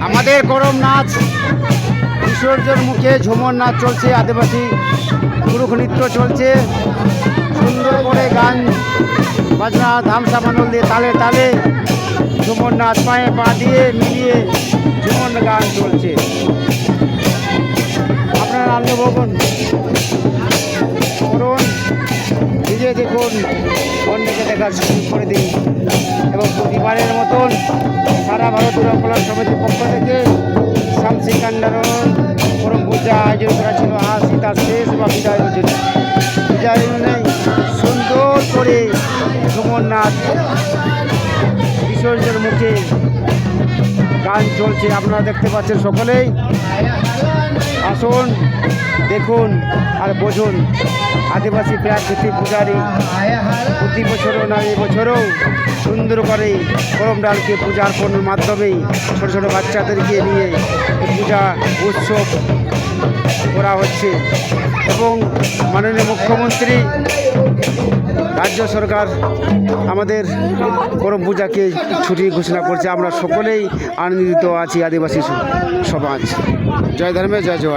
আমাদের করম নাচ বিসর্জন মুখে ঝুমর নাচ চলছে, আদিবাসী পুরুষ নৃত্য চলছে, সুন্দর করে গান বাজনা ধামসা মাদল দিয়ে তালে তালে ঝুমর নাচ পায়ে পা দিয়ে মিলিয়ে ঝুমর গান চলছে। আপনারা আনন্দভবন করুন, নিজে দেখুন, অন্যকে দেখার সুযোগ করে দিন এবং প্রতিবারের মতন সারা ভারত কলা সমিতির পক্ষ থেকে সামসিক আন্দোলন করম পূজা আয়োজন করা ছিল। আজ তার শেষ বা বিদায় জন্য সুন্দর করে ঝুমর নাচ বিসর্জন মুখে গান চলছে, আপনারা দেখতে পাচ্ছেন। সকলেই আসুন, দেখুন আর বুঝুন। আদিবাসী প্রাকৃতিক পূজারী প্রতি বছরও না এবছরও সুন্দর করে করম ডালকে পূজা অর্পণের মাধ্যমে ছোটো ছোটো বাচ্চাদেরকে নিয়ে পূজা উৎসব করা হচ্ছে এবং মাননীয় মুখ্যমন্ত্রী রাজ্য সরকার আমাদের করম পূজাকে ছুটি ঘোষণা করছে। আমরা সকলেই আনন্দিত আছি, আদিবাসী সমাজ। জয় ধর্মে জয় জওয়ার।